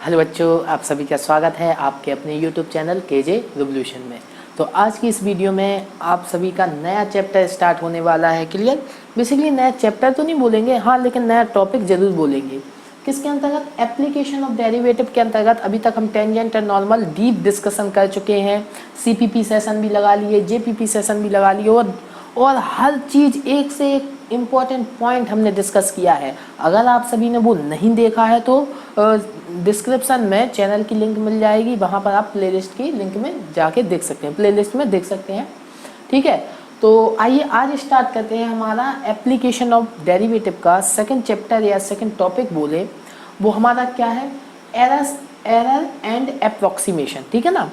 Hello बच्चों, आप सभी का स्वागत है आपके अपने YouTube चैनल केजे रिवोल्यूशन में। तो आज की इस वीडियो में आप सभी का नया चैप्टर स्टार्ट होने वाला है। क्लियर? बेसिकली नया चैप्टर तो नहीं बोलेंगे, हाँ, लेकिन नया टॉपिक जरूर बोलेंगे। किसके अंतर्गत? एप्लीकेशन ऑफ डेरिवेटिव के अंतर्गत। अभी तक हम टेंजेंट और नॉर्मल डीप डिस्कशन कर चुके हैं। CPP सेशन भी लगा लिए, JPP सेशन भी लगा लिए और हर चीज़ एक से एक इम्पॉर्टेंट पॉइंट हमने डिस्कस किया है। अगर आप सभी ने वो नहीं देखा है तो डिस्क्रिप्शन में चैनल की लिंक मिल जाएगी, वहाँ पर आप प्लेलिस्ट की लिंक में जाके देख सकते हैं, प्लेलिस्ट में देख सकते हैं। ठीक है, तो आइए आज स्टार्ट करते हैं हमारा एप्लीकेशन ऑफ डेरिवेटिव का सेकंड चैप्टर या सेकंड टॉपिक बोले वो हमारा क्या है? Error and approximation. ठीक है ना?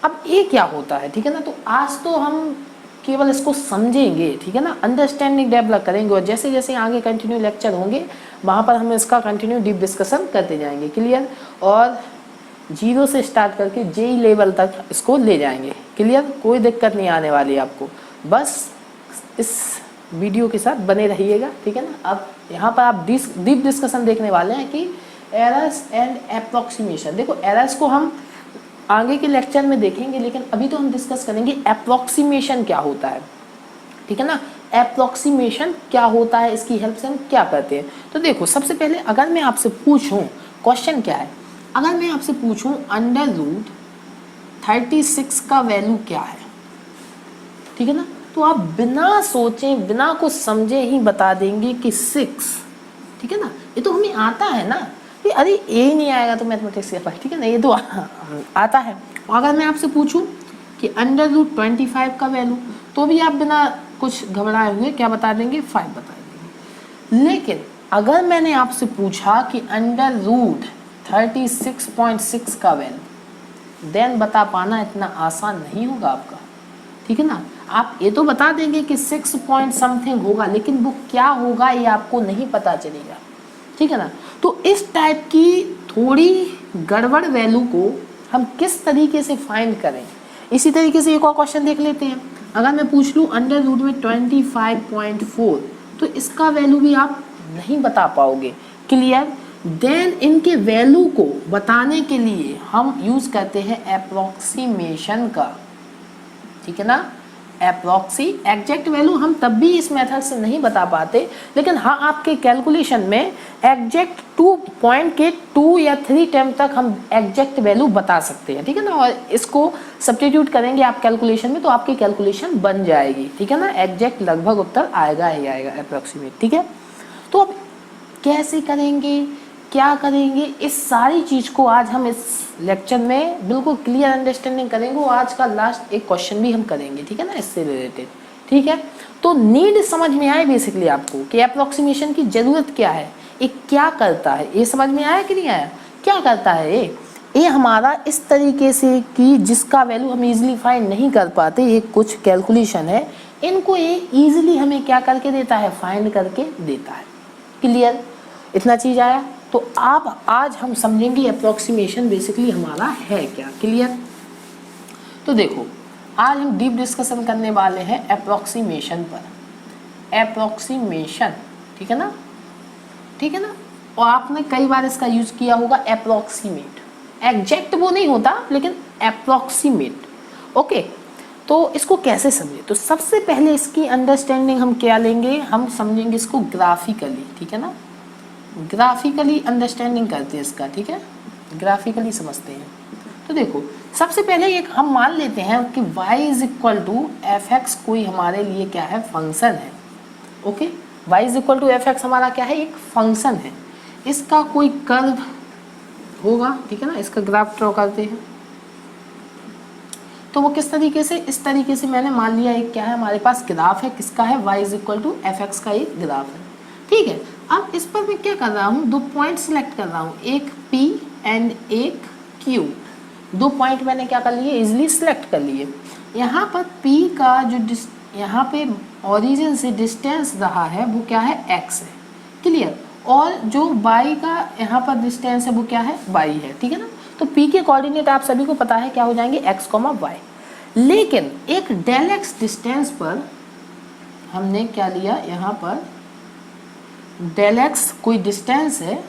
अब ये क्या होता है? ठीक है ना? तो आज तो हम केवल इसको समझेंगे, ठीक है ना, अंडरस्टैंडिंग डेवलप करेंगे और जैसे जैसे आगे कंटिन्यू लेक्चर होंगे वहाँ पर हम इसका कंटिन्यू डीप डिस्कशन करते जाएंगे। क्लियर? और 0 से स्टार्ट करके JEE लेवल तक इसको ले जाएंगे। क्लियर? कोई दिक्कत नहीं आने वाली आपको, बस इस वीडियो के साथ बने रहिएगा। ठीक है ना? अब यहाँ पर आप डीप डिस्कशन देखने वाले हैं कि एरर्स एंड अप्रोक्सीमेशन। देखो, एरर्स को हम आगे के लेक्चर में देखेंगे, लेकिन अभी तो हम डिस्कस करेंगे अप्रोक्सीमेशन क्या होता है। ठीक है ना? अप्रोक्सीमेशन क्या होता है, इसकी हेल्प से हम क्या करते हैं। तो देखो, सबसे पहले अगर मैं आपसे पूछूं, क्वेश्चन क्या है, अगर मैं आपसे पूछूं √36 का वैल्यू क्या है, ठीक है ना, तो आप बिना सोचे बिना कुछ समझे ही बता देंगे कि 6। ठीक है ना? ये तो हमें आता है ना, अरे ये नहीं आएगा तो मैथमेटिक्स के पास, ठीक है ना, ये तो आता है। अगर मैं आपसे पूछूं कि √25 का वैल्यू, तो भी आप बिना कुछ घबराए हुए क्या बता देंगे? 5 बता देंगे। लेकिन अगर मैंने आपसे पूछा कि √36.6 का वैल्यू, देन बता पाना इतना आसान नहीं होगा आपका। ठीक है ना? आप ये तो बता देंगे कि 6 पॉइंट समथिंग होगा, लेकिन वो क्या होगा ये आपको नहीं पता चलेगा। ठीक है ना? तो इस टाइप की थोड़ी गड़बड़ वैल्यू को हम किस तरीके से फाइंड करें, इसी तरीके से एक और क्वेश्चन देख लेते हैं। अगर मैं पूछ लूँ √25.4, तो इसका वैल्यू भी आप नहीं बता पाओगे। क्लियर? देन इनके वैल्यू को बताने के लिए हम यूज़ करते हैं अप्रोक्सीमेशन का। ठीक है ना? एग्जैक्ट वैल्यू हम तब भी इस मेथड से नहीं बता पाते, लेकिन हाँ, आपके कैलकुलेशन में एग्जैक्ट 2 पॉइंट के 2 या 3 टाइम तक हम एग्जैक्ट वैल्यू बता सकते हैं। ठीक है ना? और इसको सब्स्टिट्यूट करेंगे आप कैलकुलेशन में, तो आपकी कैलकुलेशन बन जाएगी। ठीक है ना? एग्जैक्ट लगभग उत्तर आएगा ही आएगा, अप्रोक्सीमेट। ठीक है? तो अब कैसे करेंगे, क्या करेंगे, इस सारी चीज़ को आज हम इस लेक्चर में बिल्कुल क्लियर अंडरस्टैंडिंग करेंगे। और आज का लास्ट एक क्वेश्चन भी हम करेंगे, ठीक है ना, इससे रिलेटेड। ठीक है? तो नीड समझ में आए बेसिकली आपको कि अप्रोक्सीमेशन की ज़रूरत क्या है, ये क्या करता है, ये समझ में आया कि नहीं आया? क्या करता है ये हमारा इस तरीके से कि जिसका वैल्यू हम इजीली फाइंड नहीं कर पाते, ये कुछ कैलकुलेशन है, इनको ये ईजिली हमें क्या करके देता है? फाइंड करके देता है। क्लियर? इतना चीज़ आया? तो आप आज हम समझेंगे अप्रोक्सीमेशन बेसिकली हमारा है क्या। क्लियर? तो देखो, आज हम डीप डिस्कशन करने वाले हैं अप्रोक्सीमेशन पर। अप्रोक्सीमेशन, ठीक है ना? ठीक है ना? और आपने कई बार इसका यूज किया होगा, अप्रोक्सीमेट। एग्जैक्ट वो नहीं होता, लेकिन अप्रोक्सीमेट। ओके, तो इसको कैसे समझे? तो सबसे पहले इसकी अंडरस्टैंडिंग हम क्या लेंगे? हम समझेंगे इसको ग्राफिकली। ठीक है ना? ग्राफिकली अंडरस्टैंडिंग करते हैं इसका। ठीक है? ग्राफिकली समझते हैं। तो देखो, सबसे पहले एक हम मान लेते हैं कि y = fx कोई हमारे लिए क्या है? फंक्शन है। ओके, y = fx हमारा क्या है? एक फंक्शन है। इसका कोई कर्व होगा, ठीक है ना? इसका ग्राफ ड्रॉ करते हैं। तो वो किस तरीके से? इस तरीके से मैंने मान लिया एक क्या है हमारे पास? ग्राफ है। किसका है? y = fx का एक ग्राफ है। ठीक है? अब इस पर मैं क्या कर रहा हूँ? 2 पॉइंट सिलेक्ट कर रहा हूँ, एक P एंड एक Q। 2 पॉइंट मैंने क्या कर लिए? इजिली सिलेक्ट कर लिए। यहाँ पर P का जो यहाँ पे ओरिजिन से डिस्टेंस रहा है वो क्या है? x है। क्लियर? और जो y का यहाँ पर डिस्टेंस है वो क्या है? y है। ठीक है ना? तो P के कोऑर्डिनेट आप सभी को पता है क्या हो जाएंगे? x, y। लेकिन एक ∇x डिस्टेंस पर हमने क्या लिया? यहाँ पर ∇x कोई डिस्टेंस है,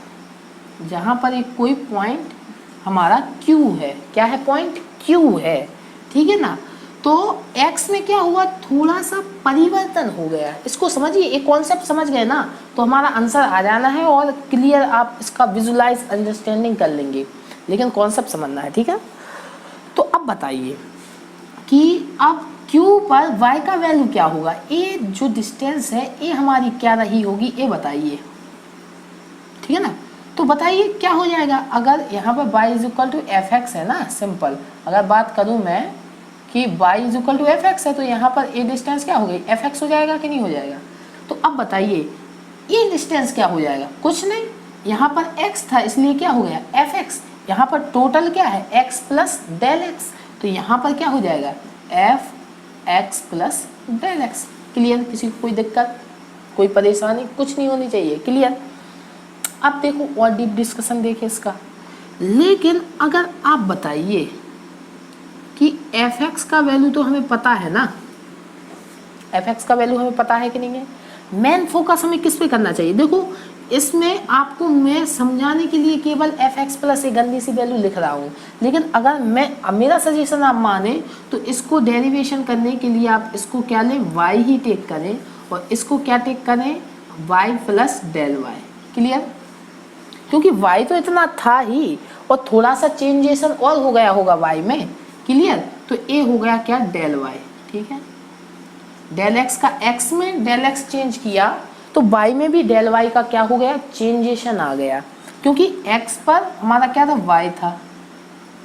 जहाँ पर एक कोई पॉइंट हमारा Q है। क्या है? पॉइंट Q है, ठीक है ना। तो x में क्या हुआ, थोड़ा सा परिवर्तन हो गया। इसको समझिए, एक कॉन्सेप्ट समझ गए ना तो हमारा आंसर आ जाना है और क्लियर आप इसका विजुलाइज अंडरस्टैंडिंग कर लेंगे, लेकिन कॉन्सेप्ट समझना है, ठीक है। तो अब बताइए कि अब Q पर y का वैल्यू क्या होगा। ए जो डिस्टेंस है ए हमारी क्या रही होगी, ए बताइए, ठीक है ना। तो बताइए क्या हो जाएगा, अगर यहाँ पर y is equal to f x है ना, सिंपल अगर बात करूँ मैं कि y is equal to f x है तो यहाँ पर ए डिस्टेंस क्या हो गई, एफ एक्स हो जाएगा कि नहीं हो जाएगा। तो अब बताइए ये डिस्टेंस क्या हो जाएगा, कुछ नहीं, यहाँ पर x था इसलिए क्या हो गया एफ एक्स, यहाँ पर टोटल क्या है x प्लस डेल एक्स, तो यहाँ पर क्या हो जाएगा f x plus del x. Clear? किसी को कोई दिक्कत, कोई परेशानी कुछ नहीं होनी चाहिए, क्लियर। अब देखो और डीप डिस्कशन देखिए इसका। लेकिन अगर आप बताइए कि एफ एक्स का वैल्यू तो हमें पता है ना, एफ एक्स का वैल्यू हमें पता है कि नहीं है, मेन फोकस हमें किस पे करना चाहिए। देखो इसमें आपको मैं समझाने के लिए केवल एफ एक्स प्लस एक गंदी सी वैल्यू लिख रहा हूँ, लेकिन अगर मेरा सजेशन आप माने तो इसको डेरिवेशन करने के लिए आप इसको क्या लें, y ही टेक करें और इसको क्या टेक करें, y plus del y. Clear? क्योंकि y तो इतना था ही और थोड़ा सा चेंजेशन और हो गया होगा y में। क्लियर? तो a हो गया क्या, डेल y, ठीक है। डेल x का x में डेल x चेंज किया तो y में भी डेल y का क्या हो गया, चेंजेशन आ गया, क्योंकि x पर हमारा क्या था, y था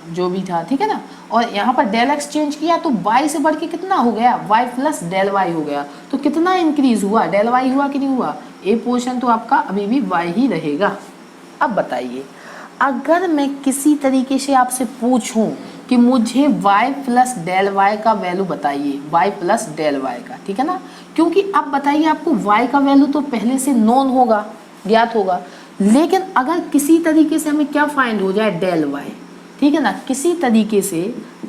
जो भी था, ठीक है ना। और यहाँ पर डेल x चेंज किया तो y से बढ़ के कितना हो गया, y प्लस डेल y हो गया। तो कितना इंक्रीज हुआ, डेल y हुआ कि नहीं हुआ, ए पोर्शन तो आपका अभी भी y ही रहेगा। अब बताइए अगर मैं किसी तरीके से आपसे पूछूं कि मुझे y प्लस डेल वाई का वैल्यू बताइए, y प्लस डेल वाई का, ठीक है ना। क्योंकि अब बताइए आपको y का वैल्यू तो पहले से नोन होगा, ज्ञात होगा, लेकिन अगर किसी तरीके से हमें क्या फाइंड हो जाए, डेल y, ठीक है ना, किसी तरीके से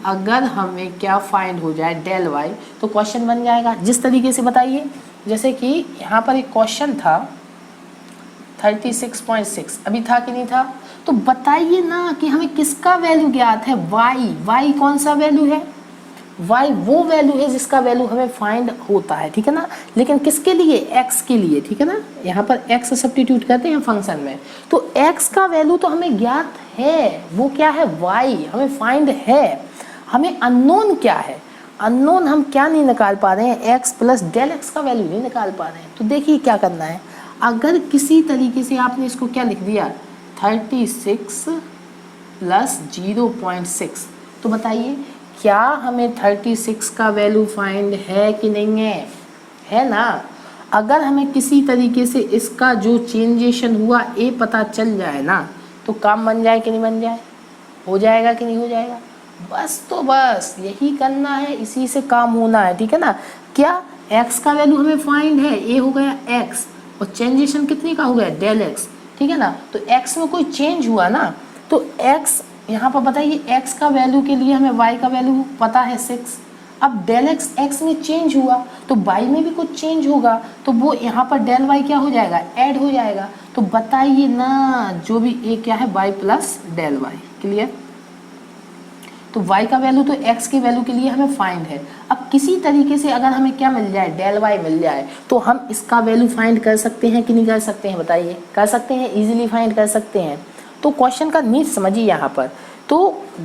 अगर हमें क्या फाइंड हो जाए डेल y, तो क्वेश्चन बन जाएगा जिस तरीके से बताइए। जैसे कि यहाँ पर एक क्वेश्चन था 36.6, अभी था कि नहीं था, तो बताइए ना कि हमें किसका वैल्यू ज्ञात है, y कौन सा वैल्यू है, y वो वैल्यू है जिसका वैल्यू हमें फाइंड होता है, ठीक है ना। लेकिन किसके लिए, x के लिए, ठीक है ना। यहाँ पर x सब्स्टिट्यूट करते हैं फंक्शन में, तो x का वैल्यू तो हमें ज्ञात है, वो क्या है, y हमें फाइंड है। हमें अननोन क्या है, अननोन हम क्या नहीं निकाल पा रहे हैं, x प्लस डेल एक्स का वैल्यू नहीं निकाल पा रहे हैं। तो देखिए क्या करना है, अगर किसी तरीके से आपने इसको क्या लिख दिया 36 प्लस 0.6, तो बताइए क्या हमें 36 का वैल्यू फाइंड है कि नहीं है ना। अगर हमें किसी तरीके से इसका जो चेंजेशन हुआ ए पता चल जाए ना, तो काम बन जाए कि नहीं बन जाए, हो जाएगा कि नहीं हो जाएगा। बस तो बस यही करना है, इसी से काम होना है, ठीक है ना। क्या x का वैल्यू हमें फाइंड है, ए हो गया x और चेंजेशन कितने का हो गया, डेल x, ठीक है ना। तो x में कोई चेंज हुआ ना, तो x यहाँ पर बताइए x का वैल्यू के लिए हमें y का वैल्यू पता है 6। अब डेल x में चेंज हुआ तो y में भी कुछ चेंज होगा, तो वो यहाँ पर डेल y क्या हो जाएगा, ऐड हो जाएगा। तो बताइए ना जो भी ए क्या है, y plus del y। Clear? तो y का वैल्यू तो x की वैल्यू के लिए हमें फाइंड है। अब किसी तरीके से अगर हमें क्या मिल जाए, डेल y मिल जाए, तो हम इसका वैल्यू फाइंड कर सकते हैं कि नहीं कर सकते हैं, बताइए। कर सकते हैं, इजीली फाइंड कर सकते हैं। तो क्वेश्चन का नीड समझिए यहाँ पर। तो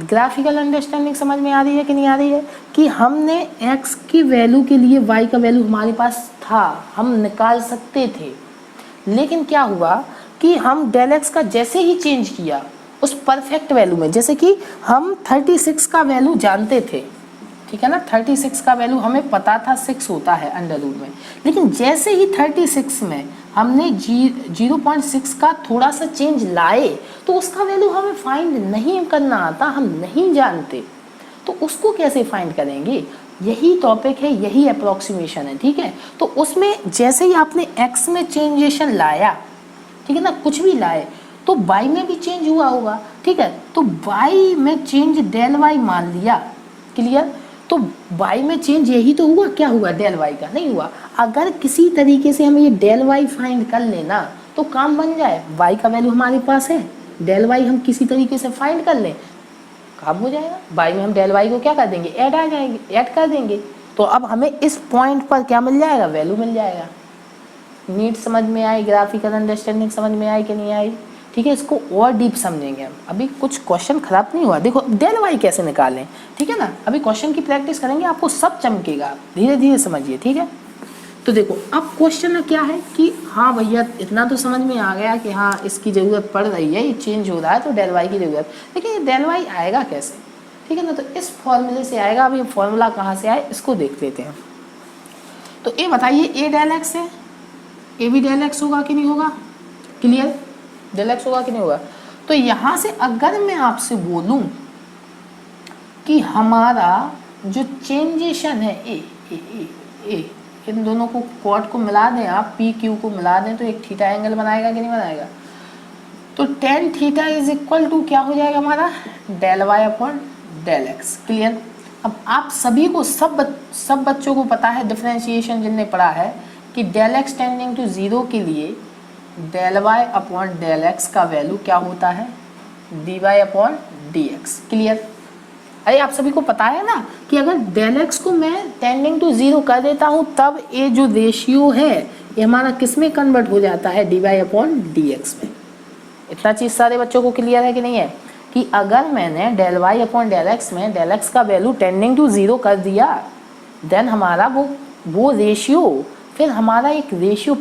ग्राफिकल अंडरस्टैंडिंग समझ में आ रही है कि नहीं आ रही है, कि हमने x की वैल्यू के लिए y का वैल्यू हमारे पास था, हम निकाल सकते थे, लेकिन क्या हुआ कि हम डेल x का जैसे ही चेंज किया उस परफेक्ट वैल्यू में, जैसे कि हम 36 का वैल्यू जानते थे, ठीक है ना, 36 का वैल्यू हमें पता था 6 होता है अंडर रूट में, लेकिन जैसे ही 36 में हमने 0.6 का थोड़ा सा चेंज लाए तो उसका वैल्यू हमें फाइंड नहीं करना आता, हम नहीं जानते, तो उसको कैसे फाइंड करेंगे। यही टॉपिक है, यही अप्रोक्सीमेशन है, ठीक है। तो उसमें जैसे ही आपने x में चेंजेशन लाया, ठीक है ना, कुछ भी लाए, तो y में भी चेंज हुआ होगा, ठीक है। तो y में चेंज डेल y मान लिया, क्लियर। तो y में चेंज यही तो हुआ, क्या हुआ, डेल y का, नहीं हुआ। अगर किसी तरीके से हमें ये डेल y फाइंड कर लेना तो काम बन जाए, y का वैल्यू हमारे पास है, डेल वाई हम किसी तरीके से फाइंड कर लें, कब हो जाएगा, बाई में हम डेल वाई को क्या कर देंगे, ऐड आ जाएंगे, ऐड कर देंगे, तो अब हमें इस पॉइंट पर क्या मिल जाएगा, वैल्यू मिल जाएगा। नीट समझ में आई, ग्राफिकल अंडरस्टैंडिंग समझ में आई कि नहीं आई, ठीक है। इसको और डीप समझेंगे हम, अभी कुछ क्वेश्चन खराब नहीं हुआ, देखो डेल वाई कैसे निकालें, ठीक है ना, अभी क्वेश्चन की प्रैक्टिस करेंगे, आपको सब चमकेगा, धीरे धीरे समझिए, ठीक है। तो देखो अब क्वेश्चन में क्या है कि हाँ भैया इतना तो समझ में आ गया कि हाँ इसकी ज़रूरत पड़ रही है, ये चेंज हो रहा है तो डेल वाई की ज़रूरत, लेकिन ये डेल वाई आएगा कैसे, ठीक है ना, तो इस फॉर्मूले से आएगा। अभी फॉर्मूला कहाँ से आए इसको देख लेते हैं। तो ये बताइए ए डेल एक्स है, ए भी डेल एक्स होगा कि नहीं होगा, क्लियर, डेल एक्स होगा कि नहीं होगा। तो यहाँ से अगर मैं आपसे बोलूँ कि हमारा जो चेंजेशन है ए ए ए ए, इन दोनों को क्वाड को मिला दें आप, पी क्यू को मिला दें तो एक थीटा एंगल बनाएगा कि नहीं बनाएगा, तो tan theta is equal to क्या हो जाएगा हमारा, del y upon del x, clear. अब आप सभी को सब बच्चों को पता है, डिफरेंशिएशन जिनने पढ़ा है, कि del x tending to zero के लिए del y upon del x का वैल्यू क्या होता है, d y upon d x, clear. अरे आप सभी को पता है ना कि अगर डेल एक्स को मैं टेंडिंग टू जीरो कर देता हूँ तब ये जो रेशियो है ये हमारा किस में कन्वर्ट हो जाता है, d y upon d x में। इतना चीज़ सारे बच्चों को क्लियर है कि नहीं है, कि अगर मैंने del y upon del x में डेल एक्स का वैल्यू टेंडिंग टू जीरो कर दिया, देन हमारा वो रेशियो, फिर हमारा एक रेशियो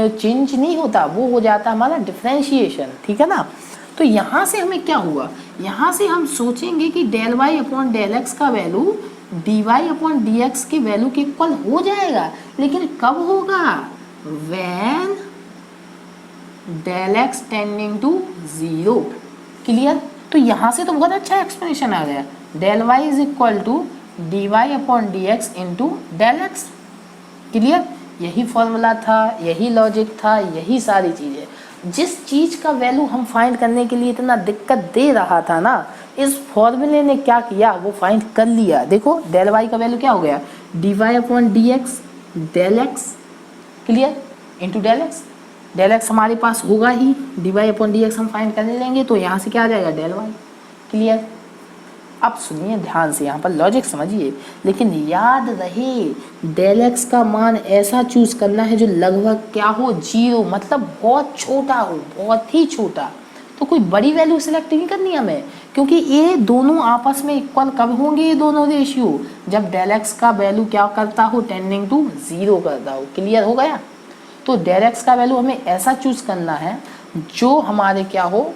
चेंज नहीं होता, वो हो जाता हमारा डिफरेंशिएशन, ठीक है ना। तो यहाँ से हमें क्या हुआ, यहाँ से हम सोचेंगे कि del y upon del x का value d y upon d x के वैल्यू के इक्वल हो जाएगा, लेकिन कब होगा, when del x tending to zero, clear. तो यहाँ से तो बहुत अच्छा एक्सप्लेनेशन आ गया, del y is equal to d y upon d x into del x, clear. यही फॉर्मूला था, यही लॉजिक था, यही सारी चीज़ें, जिस चीज़ का वैल्यू हम फाइंड करने के लिए इतना दिक्कत दे रहा था ना, इस फॉर्मूले ने क्या किया, वो फाइंड कर लिया। देखो डेल वाई का वैल्यू क्या हो गया, d y upon d x del x, clear, into del x. Del x हमारे पास होगा ही, d y upon d x हम फाइंड कर लेंगे, तो यहाँ से क्या आ जाएगा, डेल वाई, क्लियर। अब सुनिए ध्यान से, यहाँ पर लॉजिक समझिए, लेकिन याद रहे डेल एक्स का मान ऐसा चूज करना है जो लगभग क्या हो, जीरो, मतलब बहुत छोटा हो, बहुत ही छोटा। तो कोई बड़ी वैल्यू सिलेक्ट नहीं करनी हमें, क्योंकि ये दोनों आपस में इक्वल कब होंगे, ये दोनों रेशियो, जब डेल एक्स का वैल्यू क्या करता हो, टेंडिंग टू जीरो करता हो, क्लियर हो गया। तो डेल एक्स का वैल्यू हमें ऐसा चूज करना है जो हमारे क्या हो,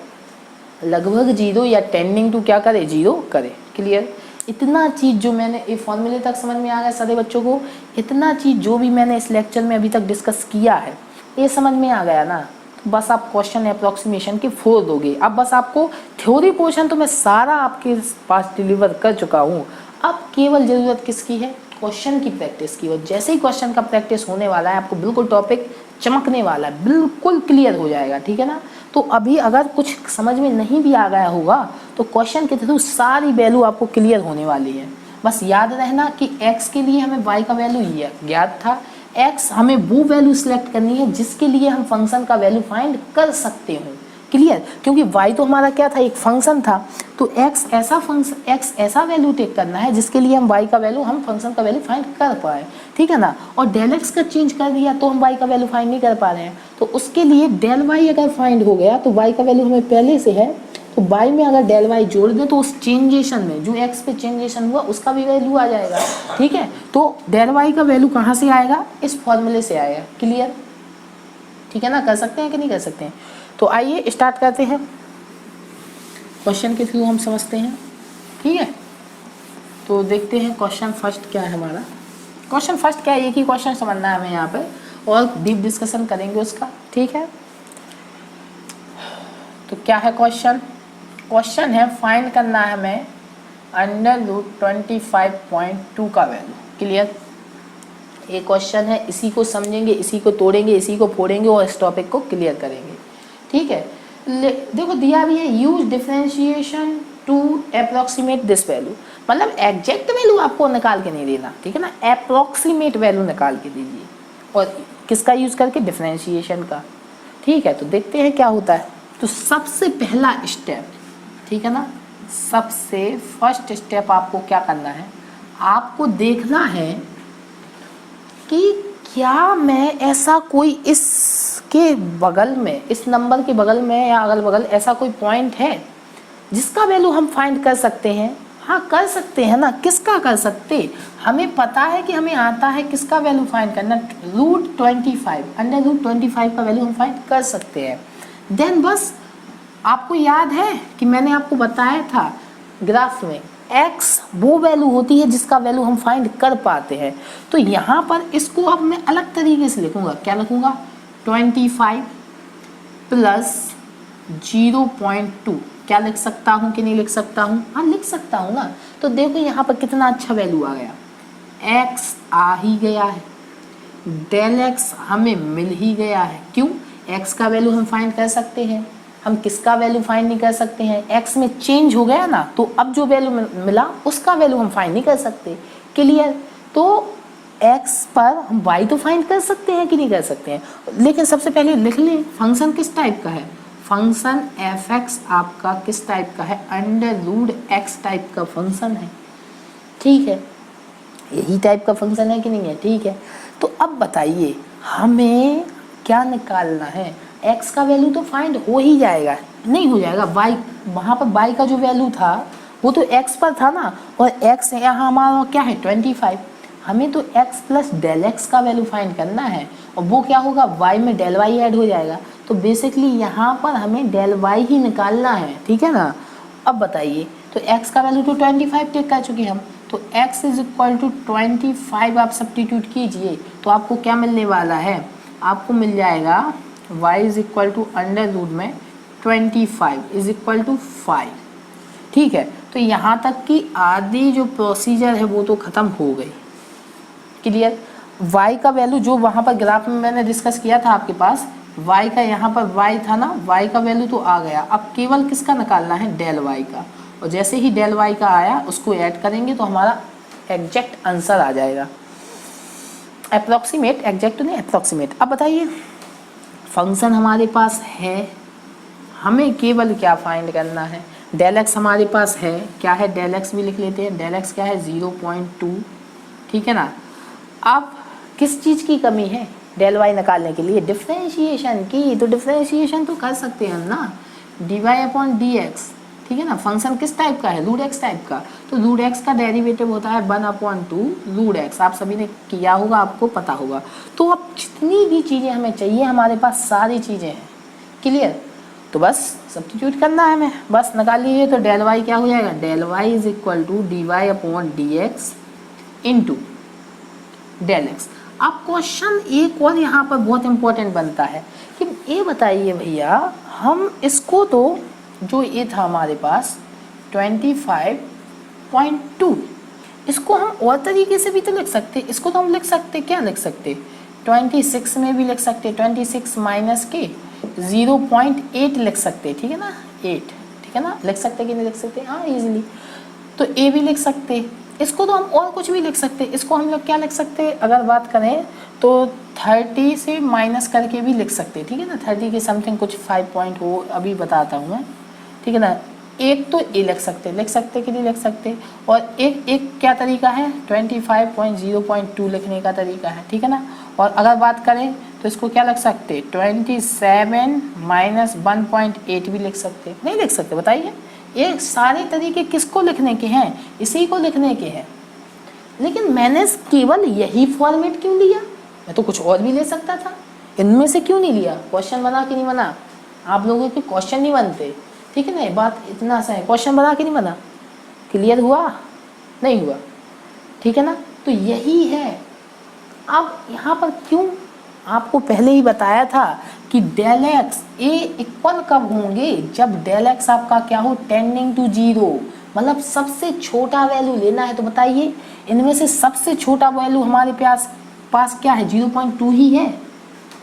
लगभग जीरो या टेंडिंग टू क्या करे, जीरो करे, क्लियर। इतना चीज़ जो मैंने ये फॉर्मूले तक समझ में आ गया सारे बच्चों को, इतना चीज़ जो भी मैंने इस लेक्चर में अभी तक डिस्कस किया है ये समझ में आ गया ना, तो बस आप क्वेश्चन अप्रॉक्सीमेशन के 4 दोगे। अब बस आपको थ्योरी पोर्शन तो मैं सारा आपके पास डिलीवर कर चुका हूँ, अब केवल ज़रूरत किसकी है, क्वेश्चन की प्रैक्टिस की। और जैसे ही क्वेश्चन का प्रैक्टिस होने वाला है आपको बिल्कुल टॉपिक चमकने वाला है, बिल्कुल क्लियर हो जाएगा, ठीक है ना। तो अभी अगर कुछ समझ में नहीं भी आ गया होगा तो क्वेश्चन के थ्रू सारी वैल्यू आपको क्लियर होने वाली है। बस याद रहना कि x के लिए हमें y का वैल्यू ये ज्ञात था, x हमें वो वैल्यू सिलेक्ट करनी है जिसके लिए हम फंक्शन का वैल्यू फाइंड कर सकते हो, क्लियर। क्योंकि y तो हमारा क्या था, एक फंक्शन था, तो x ऐसा वैल्यू टेक करना है जिसके लिए हम y का वैल्यू, हम फंक्शन का वैल्यू फाइंड कर पाए, ठीक है ना। और डेल एक्स का चेंज कर दिया तो हम y का वैल्यू फाइंड नहीं कर पा रहे हैं, तो उसके लिए डेल y अगर फाइंड हो गया तो y का वैल्यू हमें पहले से है, तो y में अगर डेल y जोड़ दें तो उस चेंजेशन में जो x पे चेंजेशन हुआ उसका भी वैल्यू आ जाएगा, ठीक है। तो डेल y का वैल्यू कहाँ से आएगा, इस फॉर्मूले से आएगा, क्लियर, ठीक है ना। कर सकते हैं कि नहीं कर सकते हैं। तो आइए स्टार्ट करते हैं, क्वेश्चन के थ्रू हम समझते हैं, ठीक है। तो देखते हैं क्वेश्चन फर्स्ट क्या है हमारा। क्वेश्चन फर्स्ट क्या है, एक ही क्वेश्चन समझना है हमें यहाँ पे और डीप डिस्कशन करेंगे उसका, ठीक है। तो क्या है क्वेश्चन, क्वेश्चन है फाइंड करना है हमें √25.2 का वैल्यू, क्लियर। ये क्वेश्चन है, इसी को समझेंगे, इसी को तोड़ेंगे, इसी को फोड़ेंगे और इस टॉपिक को क्लियर करेंगे, ठीक है। देखो दिया भी है, use differentiation to approximate this value, मतलब एग्जैक्ट वैल्यू आपको निकाल के नहीं देना, ठीक है ना, अप्रोक्सीमेट वैल्यू निकाल के दीजिए, और किसका यूज करके, डिफरेंशिएशन का, ठीक है। तो देखते हैं क्या होता है। तो सबसे पहला स्टेप, ठीक है ना, सबसे फर्स्ट स्टेप आपको क्या करना है, आपको देखना है कि क्या मैं ऐसा कोई इसके बगल में, इस नंबर के बगल में या अगल बगल ऐसा कोई पॉइंट है जिसका वैल्यू हम फाइंड कर सकते हैं। हाँ कर सकते हैं ना, किसका कर सकते, हमें पता है कि हमें आता है किसका वैल्यू फाइंड करना, √25, √25 का वैल्यू हम फाइंड कर सकते हैं। देन बस आपको याद है कि मैंने आपको बताया था ग्राफ में x वो वैल्यू होती है जिसका वैल्यू हम फाइंड कर पाते हैं। तो यहाँ पर इसको अब मैं अलग तरीके से लिखूंगा, क्या लिखूंगा, 25 प्लस 0.2, क्या लिख सकता हूँ कि नहीं लिख सकता हूँ, हाँ लिख सकता हूँ ना। तो देखो यहाँ पर कितना अच्छा वैल्यू आ गया, x आ ही गया है, डेल x हमें मिल ही गया है। क्यों, x का वैल्यू हम फाइंड कर सकते हैं, हम किसका वैल्यू फाइंड नहीं कर सकते हैं, x में चेंज हो गया ना, तो अब जो वैल्यू मिला उसका वैल्यू हम फाइंड नहीं कर सकते। क्लियर, तो x पर हम y तो फाइंड कर सकते हैं कि नहीं कर सकते हैं, लेकिन सबसे पहले लिख लें फंक्शन किस टाइप का है, फंक्शन f(x) आपका किस टाइप का है, √x टाइप का फंक्शन है। ठीक है, यही टाइप का फंक्शन है कि नहीं है, ठीक है। तो अब बताइए हमें क्या निकालना है, x का वैल्यू तो फाइंड हो ही जाएगा, नहीं हो जाएगा, y वहाँ पर y का जो वैल्यू था वो तो x पर था ना, और x यहाँ हमारा क्या है 25, हमें तो x प्लस डेल x का वैल्यू फाइंड करना है, और वो क्या होगा, y में डेल y ऐड हो जाएगा। तो बेसिकली यहाँ पर हमें डेल y ही निकालना है, ठीक है ना। अब बताइए, तो x का वैल्यू तो 25 टेक कर चुके हम, तो x = 25 आप सब्स्टिट्यूट कीजिए, तो आपको क्या मिलने वाला है, आपको मिल जाएगा y = √25 5। ठीक है, तो यहाँ तक की आधी जो प्रोसीजर है वो तो ख़त्म हो गई। क्लियर, y का वैल्यू जो वहाँ पर ग्राफ में मैंने डिस्कस किया था आपके पास, y का यहाँ पर y था ना, y का वैल्यू तो आ गया, अब केवल किसका निकालना है, डेल y का, और जैसे ही डेल y का आया उसको ऐड करेंगे तो हमारा एग्जैक्ट आंसर आ जाएगा, अप्रॉक्सीमेट, एग्जैक्ट नहीं अप्रॉक्सीमेट। अब बताइए फंक्शन हमारे पास है, हमें केवल क्या फाइंड करना है, डेल x हमारे पास है, क्या है, डेल x भी लिख लेते हैं, डेल x क्या है 0.2, ठीक है ना। अब किस चीज़ की कमी है, डेल y निकालने के लिए डिफरेंशिएशन की, तो डिफरेंशिएशन तो कर सकते हैं हम ना, dy/dx, ठीक है ना। फंक्शन किस टाइप का है, √x टाइप का, तो √x का डेरिवेटिव होता है 1/2 √x, आप सभी ने किया होगा, आपको पता होगा। तो अब जितनी भी चीज़ें हमें चाहिए हमारे पास सारी चीज़ें हैं। क्लियर, तो बस सब्स्टिट्यूट करना है हमें, बस निकाल लीजिए। तो डेल y क्या हो जाएगा, del y = dy/dx into del x। अब क्वेश्चन एक और यहाँ पर बहुत इंपॉर्टेंट बनता है कि ये बताइए भैया, हम इसको तो जो ये था हमारे पास 25.2, इसको हम और तरीके से भी तो लिख सकते, इसको तो हम लिख सकते, क्या लिख सकते, 26 में भी लिख सकते, 26 माइनस के 0.8 लिख सकते, ठीक है ना, 8, ठीक है ना, लिख सकते कि नहीं लिख सकते, हाँ इजीली। तो ए भी लिख सकते, इसको तो हम और कुछ भी लिख सकते, इसको हम लोग क्या लिख सकते, अगर बात करें तो 30 से माइनस करके भी लिख सकते, ठीक है ना, 30 के समथिंग कुछ 5 पॉइंट हो, अभी बताता हूँ मैं, ठीक है ना। एक तो ए लिख सकते कि नहीं लिख सकते, और एक क्या तरीका है, 25.0.2 लिखने का तरीका है, ठीक है ना। और अगर बात करें तो इसको क्या लिख सकते, 27 माइनस 1.8 भी लिख सकते, नहीं लिख सकते, बताइए। ये सारे तरीके किसको लिखने के हैं, इसी को लिखने के हैं, लेकिन मैंने केवल यही फॉर्मेट क्यों लिया, मैं तो कुछ और भी ले सकता था, इनमें से क्यों नहीं लिया। क्वेश्चन बना कि नहीं बना, आप लोगों के क्वेश्चन नहीं बनते, ठीक है ना, बात इतना सा है, क्वेश्चन बना कि नहीं बना, क्लियर हुआ नहीं हुआ, ठीक है ना। तो यही है। अब यहाँ पर क्यों, आपको पहले ही बताया था कि डेल एक्स ए इक्वल कब होंगे, जब डेल एक्स आपका क्या हो, टेंडिंग टू 0, मतलब सबसे छोटा वैल्यू लेना है। तो बताइए इनमें से सबसे छोटा वैल्यू हमारे पास क्या है, 0.2 ही है,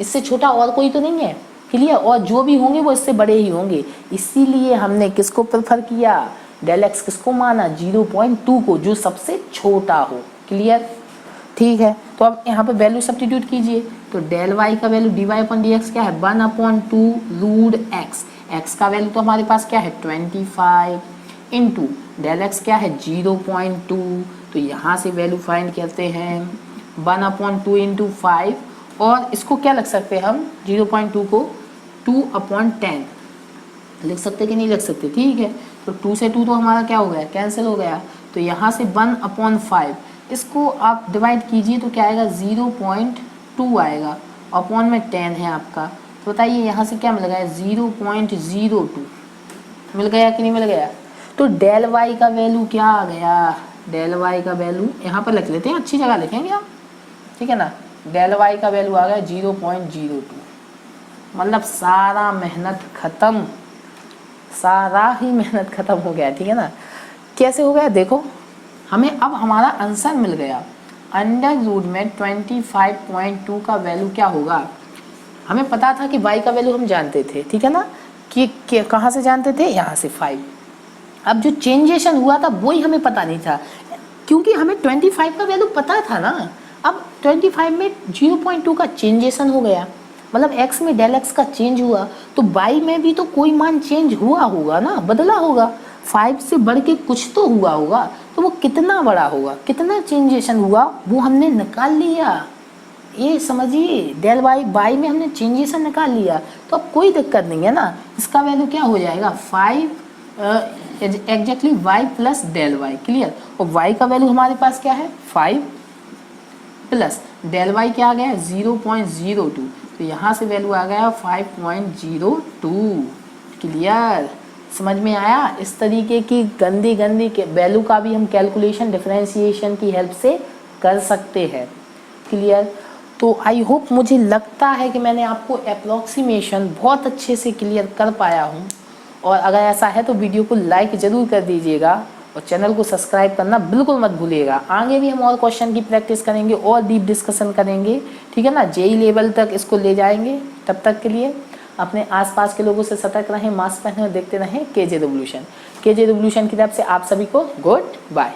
इससे छोटा और कोई तो नहीं है। क्लियर, और जो भी होंगे वो इससे बड़े ही होंगे, इसीलिए हमने किसको प्रेफर किया, डेल एक्स किसको माना, 0.2 को, जो सबसे छोटा हो। क्लियर, ठीक है। तो अब यहाँ पे वैल्यू सब्स्टिट्यूट कीजिए, तो डेल y का वैल्यू dy/dx क्या है, 1/2 √x। x का वैल्यू तो हमारे पास क्या है 25 इंटू डेल एक्स क्या है 0.2, तो यहाँ से वैल्यू फाइंड करते हैं 1/2 इंटू 5, और इसको क्या लिख सकते हैं हम 0.2 को 2/10 लिख सकते कि नहीं लिख सकते, ठीक है। तो 2 से 2 तो हमारा क्या हो गया, कैंसिल हो गया। तो यहाँ से 1/5 इसको आप डिवाइड कीजिए तो क्या आएगा 0.2 आएगा, अपॉन में 10 है आपका। तो बताइए यहाँ से क्या मिल गया 0.02 मिल गया कि नहीं मिल गया। तो डेल वाई का वैल्यू क्या आ गया, डेल वाई का वैल्यू यहाँ पर लिख लेते हैं, अच्छी जगह लिखेंगे आप, ठीक है ना। डेल वाई का वैल्यू आ गया 0.02, मतलब सारा मेहनत ख़त्म, सारा ही मेहनत ख़त्म हो गया, ठीक है ना। कैसे हो गया देखो, हमें अब हमारा आंसर मिल गया। अंडर रूट में 25.2 का वैल्यू क्या होगा, हमें पता था कि y का वैल्यू हम जानते थे, ठीक है ना, कि कहाँ से जानते थे, यहाँ से 5। अब जो चेंजेशन हुआ था वही हमें पता नहीं था, क्योंकि हमें 25 का वैल्यू पता था ना। अब 25 में 0.2 का चेंजेशन हो गया, मतलब x में डेल x का चेंज हुआ, तो y में भी तो कोई मान चेंज हुआ होगा ना, बदला होगा, 5 से बढ़ के कुछ तो हुआ होगा। तो वो कितना बड़ा होगा, कितना चेंजेशन हुआ वो हमने निकाल लिया, ये समझिए, डेल वाई में हमने चेंजेशन निकाल लिया। तो अब कोई दिक्कत नहीं है ना, इसका वैल्यू क्या हो जाएगा 5 exactly y plus del y, clear. और y का वैल्यू हमारे पास क्या है 5 प्लस डेल वाई क्या आ गया 0.02, तो यहाँ से वैल्यू आ गया 5.02, क्लियर, समझ में आया। इस तरीके की गंदी के वैल्यू का भी हम कैलकुलेशन डिफरेंशिएशन की हेल्प से कर सकते हैं, क्लियर। तो आई होप, मुझे लगता है कि मैंने आपको अप्रॉक्सीमेशन बहुत अच्छे से क्लियर कर पाया हूँ, और अगर ऐसा है तो वीडियो को लाइक ज़रूर कर दीजिएगा और चैनल को सब्सक्राइब करना बिल्कुल मत भूलिएगा। आगे भी हम और क्वेश्चन की प्रैक्टिस करेंगे और डीप डिस्कशन करेंगे, ठीक है ना, जेई लेवल तक इसको ले जाएंगे। तब तक के लिए अपने आसपास के लोगों से सतर्क रहें, मास्क पहनें और देखते रहें केजे रिवोल्यूशन की तरफ से आप सभी को गुड बाय।